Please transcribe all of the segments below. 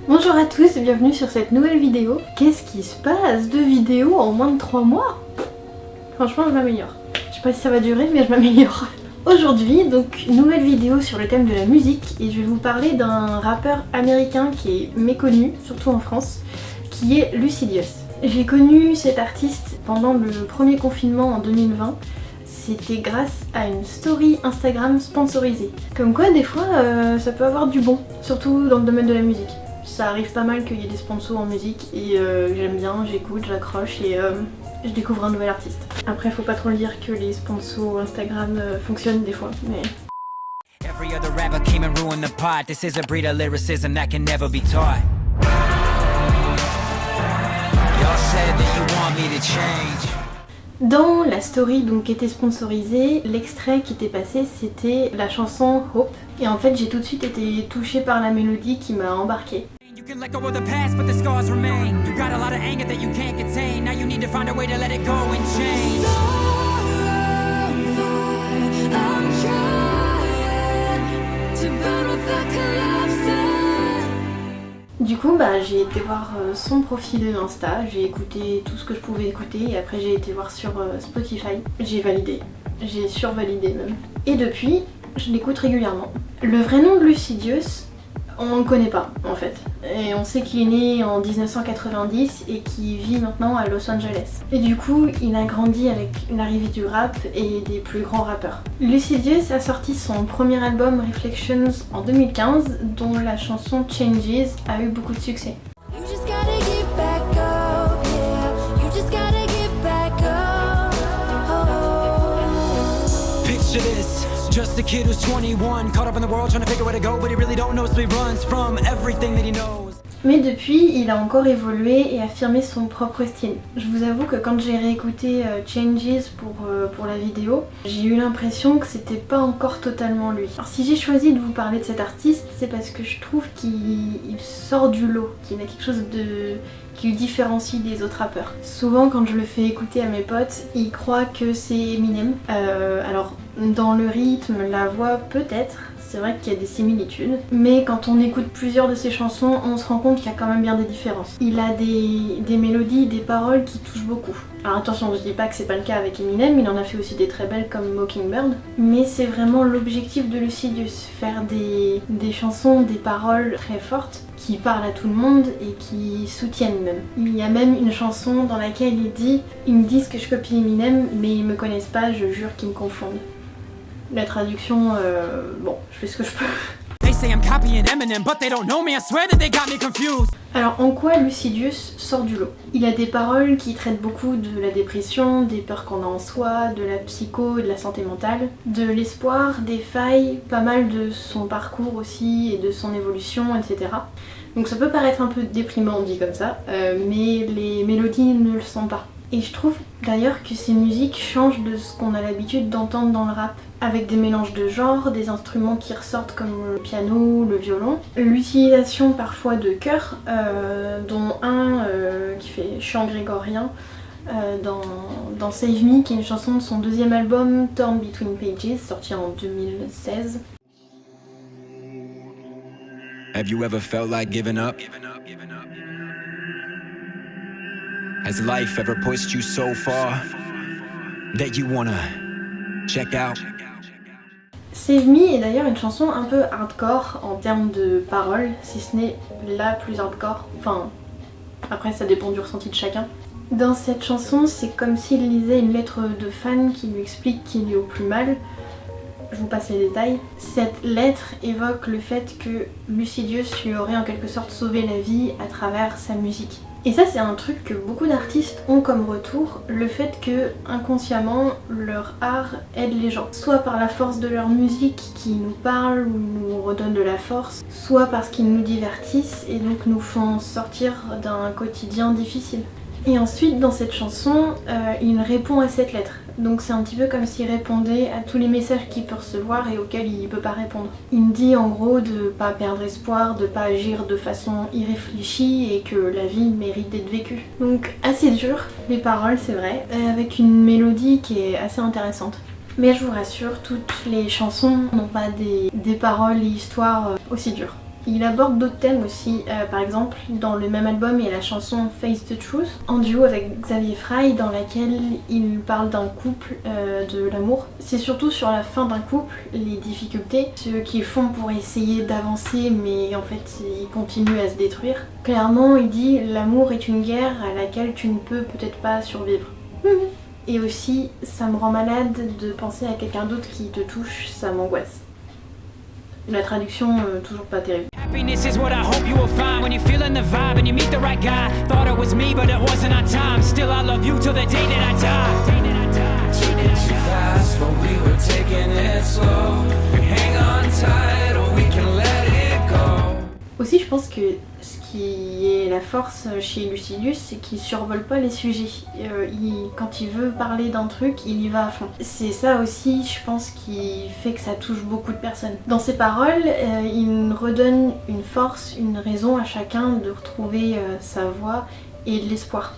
Bonjour à tous et bienvenue sur cette nouvelle vidéo. Qu'est-ce qui se passe? 2 vidéos en moins de 3 mois? Franchement, je m'améliore. Je sais pas si ça va durer, mais je m'améliore. Aujourd'hui, donc, nouvelle vidéo sur le thème de la musique et je vais vous parler d'un rappeur américain qui est méconnu, surtout en France, qui est Lucidius. J'ai connu cet artiste pendant le premier confinement en 2020. C'était grâce à une story Instagram sponsorisée. Comme quoi, des fois, ça peut avoir du bon, surtout dans le domaine de la musique. Ça arrive pas mal qu'il y ait des sponsors en musique et j'aime bien, j'écoute, j'accroche et je découvre un nouvel artiste. Après, faut pas trop le dire que les sponsors Instagram fonctionnent des fois, mais... Every other rapper came and ruined the pot. This is a breed of lyricism that can never be taught. Y'all said that you want me to change. Dans la story donc qui était sponsorisée, l'extrait qui était passé c'était la chanson Hope et en fait j'ai tout de suite été touchée par la mélodie qui m'a embarquée. You can let go of the past, but the scars remain. You got a lot of anger that you can't contain. Now you need to find a way to let it go and change. I'm trying to burn without collapsing. Du coup j'ai été voir son profil Insta, j'ai écouté tout ce que je pouvais écouter et après j'ai été voir sur Spotify. J'ai validé, j'ai survalidé même. Et depuis, je l'écoute régulièrement. Le vrai nom de Lucidius, on ne le connaît pas en fait. Et on sait qu'il est né en 1990 et qu'il vit maintenant à Los Angeles. Et du coup, il a grandi avec l'arrivée du rap et des plus grands rappeurs. Lucidius a sorti son premier album Reflections en 2015, dont la chanson Changes a eu beaucoup de succès. You just gotta get back up, yeah. You just gotta get back up. Oh. Picture this. Just a kid who's 21, caught up in the world trying to figure where to go, but he really don't know, so he runs from everything that he knows. Mais depuis, il a encore évolué et affirmé son propre style. Je vous avoue que quand j'ai réécouté Changes pour la vidéo, j'ai eu l'impression que c'était pas encore totalement lui. Alors si j'ai choisi de vous parler de cet artiste, c'est parce que je trouve qu'il sort du lot, qu'il a quelque chose qui le différencie des autres rappeurs. Souvent quand je le fais écouter à mes potes, ils croient que c'est Eminem. Alors dans le rythme, la voix peut-être, c'est vrai qu'il y a des similitudes, mais quand on écoute plusieurs de ses chansons, on se rend compte qu'il y a quand même bien des différences. Il a des mélodies, des paroles qui touchent beaucoup. Alors attention, je dis pas que c'est pas le cas avec Eminem, il en a fait aussi des très belles comme Mockingbird, mais c'est vraiment l'objectif de Lucidius, faire des chansons, des paroles très fortes qui parlent à tout le monde et qui soutiennent même. Il y a même une chanson dans laquelle il dit « Ils me disent que je copie Eminem, mais ils me connaissent pas, je jure qu'ils me confondent ». La traduction, bon, je fais ce que je peux. They say I'm copying Eminem, but they don't know me. I swear that they got me confused. Alors en quoi Lucidius sort du lot? Il a des paroles qui traitent beaucoup de la dépression, des peurs qu'on a en soi, de la psycho, de la santé mentale, de l'espoir, des failles, pas mal de son parcours aussi et de son évolution, etc. Donc ça peut paraître un peu déprimant dit comme ça, mais les mélodies ne le sont pas. Et je trouve d'ailleurs que ces musiques changent de ce qu'on a l'habitude d'entendre dans le rap, avec des mélanges de genres, des instruments qui ressortent comme le piano, le violon, l'utilisation parfois de chœurs, dont un qui fait chant grégorien dans Save Me, qui est une chanson de son deuxième album Torn Between Pages, sorti en 2016. Have you ever felt like giving up? Has life ever pushed you so far that you wanna check out? Save Me est d'ailleurs une chanson un peu hardcore en termes de paroles, si ce n'est la plus hardcore. Enfin, après ça dépend du ressenti de chacun. Dans cette chanson, c'est comme s'il lisait une lettre de fan qui lui explique qu'il est au plus mal. Je vous passe les détails. Cette lettre évoque le fait que Lucidius lui aurait en quelque sorte sauvé la vie à travers sa musique. Et ça c'est un truc que beaucoup d'artistes ont comme retour, le fait que inconsciemment leur art aide les gens. Soit par la force de leur musique qui nous parle ou nous redonne de la force, soit parce qu'ils nous divertissent et donc nous font sortir d'un quotidien difficile. Et ensuite dans cette chanson, il répond à cette lettre. Donc c'est un petit peu comme s'il répondait à tous les messages qu'il peut recevoir et auxquels il peut pas répondre. Il me dit en gros de pas perdre espoir, de pas agir de façon irréfléchie et que la vie mérite d'être vécue. Donc assez dur, les paroles c'est vrai, avec une mélodie qui est assez intéressante. Mais je vous rassure, toutes les chansons n'ont pas des paroles et histoires aussi dures. Il aborde d'autres thèmes aussi, par exemple dans le même album il y a la chanson Face the Truth en duo avec Xavier Frey dans laquelle il parle d'un couple, de l'amour. C'est surtout sur la fin d'un couple, les difficultés, ce qu'ils font pour essayer d'avancer mais en fait ils continuent à se détruire. Clairement il dit l'amour est une guerre à laquelle tu ne peux peut-être pas survivre. Et aussi ça me rend malade de penser à quelqu'un d'autre qui te touche, ça m'angoisse. La traduction, toujours pas terrible. Happiness is what I hope you will find when you're feeling the vibe and you meet the right guy. Thought it was me, but it wasn't on time. Still, I love you till the day that I die. Took it too fast, but we were taking it slow. Hang on tight, or we can let it go. Aussi, je pense que ce qui est la force chez Lucidius, c'est qu'il survole pas les sujets. Quand il veut parler d'un truc, il y va à fond. C'est ça aussi, je pense, qui fait que ça touche beaucoup de personnes. Dans ses paroles, il redonne une force, une raison à chacun de retrouver sa voix et de l'espoir.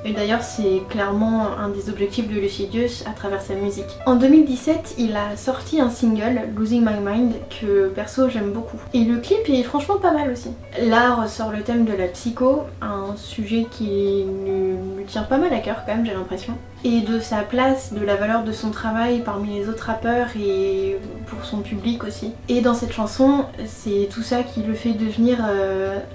Et d'ailleurs c'est clairement un des objectifs de Lucidius à travers sa musique. En 2017 il a sorti un single, Losing My Mind, que perso j'aime beaucoup. Et le clip est franchement pas mal aussi. Là ressort le thème de la psycho, un sujet qui lui tient pas mal à cœur quand même j'ai l'impression. Et de sa place, de la valeur de son travail parmi les autres rappeurs et pour son public aussi. Et dans cette chanson c'est tout ça qui le fait devenir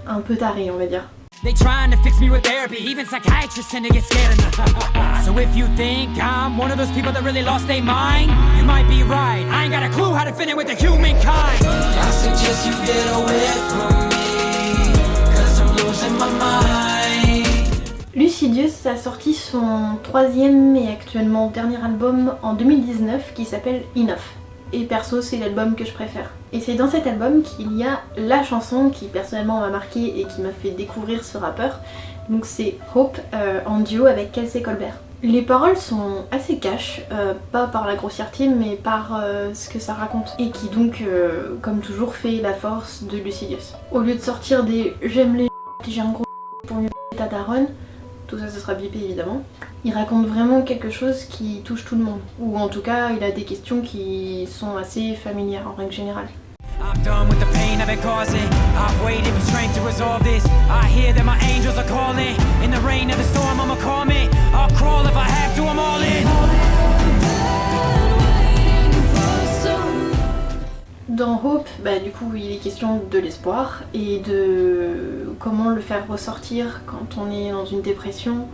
un peu taré on va dire. They trying to fix me with therapy, even psychiatrists tend to get scared of me. So if you think I'm one of those people that really lost their mind, you might be right. I ain't got a clue how to fit in with the humankind. I suggest you get away from me, 'cause I'm losing my mind. Lucidius a sorti son troisième et actuellement dernier album en 2019 qui s'appelle Enough. Et perso c'est l'album que je préfère. Et c'est dans cet album qu'il y a la chanson qui personnellement m'a marqué et qui m'a fait découvrir ce rappeur. Donc c'est Hope en duo avec Kelsey Colbert. Les paroles sont assez cash, pas par la grossièreté mais par ce que ça raconte. Et qui donc comme toujours fait la force de Lucidius. Au lieu de sortir des j'aime les j'ai un gros pour mieux ta daronne, tout ça ce sera bipé évidemment. Il raconte vraiment quelque chose qui touche tout le monde. Ou en tout cas, il a des questions qui sont assez familières en règle générale. I'm done with the pain I've been causing. I've waited for strength to resolve this. I hear that my angels are calling. In the rain of the storm, I'ma calm it. I'll crawl if I have to, I'm all in. Dans Hope, du coup, il est question de l'espoir et de comment le faire ressortir quand on est dans une dépression.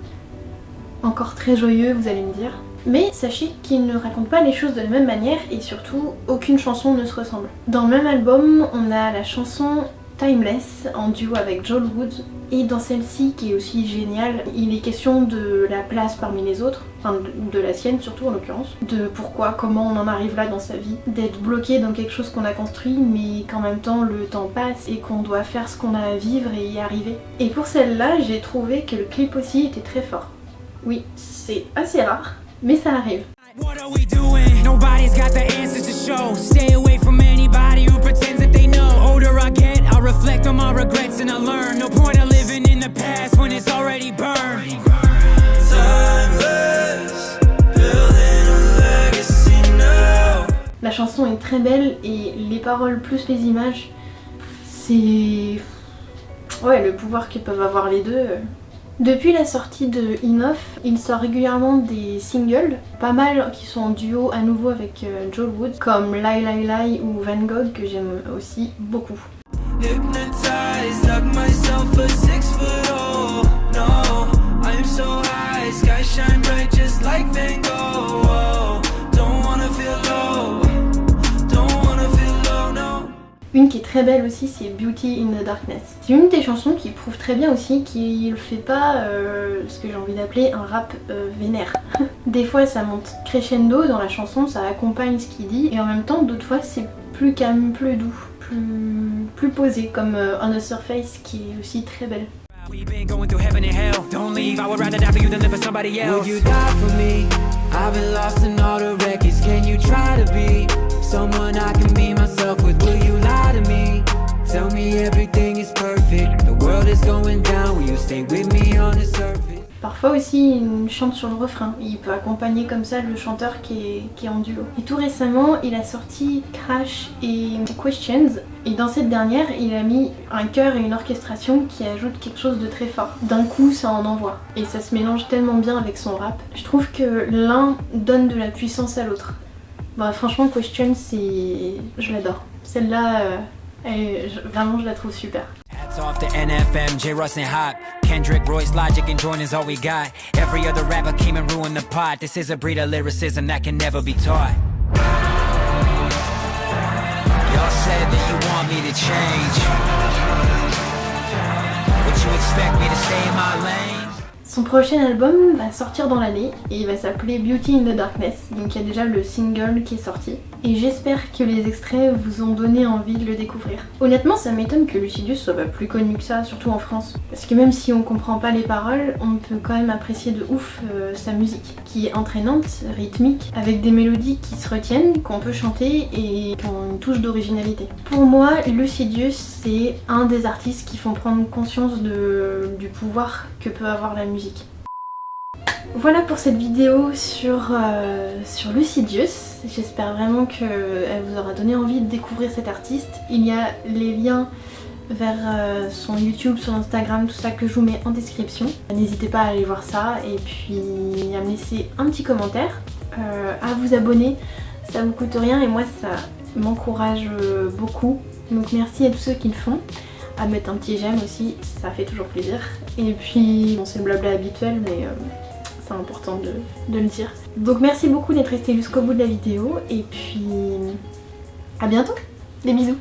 Encore très joyeux, vous allez me dire. Mais sachez qu'il ne raconte pas les choses de la même manière et surtout, aucune chanson ne se ressemble. Dans le même album, on a la chanson Timeless en duo avec Joel Woods. Et dans celle-ci, qui est aussi géniale, il est question de la place parmi les autres, enfin de la sienne surtout en l'occurrence, de pourquoi, comment on en arrive là dans sa vie, d'être bloqué dans quelque chose qu'on a construit mais qu'en même temps le temps passe et qu'on doit faire ce qu'on a à vivre et y arriver. Et pour celle-là, j'ai trouvé que le clip aussi était très fort. Oui, c'est assez rare, mais ça arrive. What are we doing? Nobody's got the answers to show. Stay away from anybody who pretends that they know. Older I get, I reflect on my regrets and I learn. No point of living in the past when it's already burned. Timeless, building a legacy now. La chanson est très belle et les paroles plus les images, c'est... ouais, le pouvoir que peuvent avoir les deux. Depuis la sortie de Enough, il sort régulièrement des singles, pas mal qui sont en duo à nouveau avec Joel Woods, comme Lie Lie Lie ou Van Gogh que j'aime aussi beaucoup. Hypnotized, dug myself a 6 foot hole. No, I'm so high, sky shine bright just like Van Gogh. Oh, don't wanna feel low, don't wanna feel low, no. Une qui est très belle aussi, c'est Beauty in the Darkness. C'est une des chansons qui prouve très bien aussi qu'il fait pas ce que j'ai envie d'appeler un rap vénère. Des fois ça monte crescendo dans la chanson, ça accompagne ce qu'il dit, et en même temps d'autres fois c'est plus calme, plus doux, plus posé, comme On the Surface qui est aussi très belle. We've been going through heaven and hell. Don't leave, I would rather die for you than live for somebody else. Would you die for me? I've been lost in all the records. Can you try to be someone I can be myself with? Will you lie to me? Tell me everything is perfect. The world is going down. Will you stay with me on the surface? Parfois aussi il chante sur le refrain, il peut accompagner comme ça le chanteur qui est en duo. Et tout récemment il a sorti Crash et Questions, et dans cette dernière il a mis un chœur et une orchestration qui ajoutent quelque chose de très fort. D'un coup ça en envoie, et ça se mélange tellement bien avec son rap. Je trouve que l'un donne de la puissance à l'autre. Bah, franchement Questions, je l'adore. Celle-là, vraiment je la trouve super. Hats off to NFM, J. Russ and Hop, Kendrick, Royce, Logic, and Jordan's all we got. Every other rapper came and ruined the pot. This is a breed of lyricism that can never be taught. Y'all said that you want me to change. Would you expect me to stay in my lane? Son prochain album va sortir dans l'année et il va s'appeler Beauty in the Darkness, donc il y a déjà le single qui est sorti. Et j'espère que les extraits vous ont donné envie de le découvrir. Honnêtement ça m'étonne que Lucidius soit pas plus connu que ça, surtout en France. Parce que même si on comprend pas les paroles, on peut quand même apprécier de ouf sa musique, qui est entraînante, rythmique, avec des mélodies qui se retiennent, qu'on peut chanter et qui ont une touche d'originalité. Pour moi, Lucidius c'est un des artistes qui font prendre conscience du pouvoir que peut avoir la musique. Voilà pour cette vidéo sur Lucidius. J'espère vraiment qu'elle vous aura donné envie de découvrir cet artiste. Il y a les liens vers son YouTube, son Instagram, tout ça que je vous mets en description. N'hésitez pas à aller voir ça et puis à me laisser un petit commentaire, à vous abonner, ça vous coûte rien et moi ça m'encourage beaucoup. Donc merci à tous ceux qui le font. À mettre un petit j'aime aussi, ça fait toujours plaisir. Et puis, bon c'est le blabla habituel mais c'est important de le dire. Donc merci beaucoup d'être resté jusqu'au bout de la vidéo et puis à bientôt, des bisous.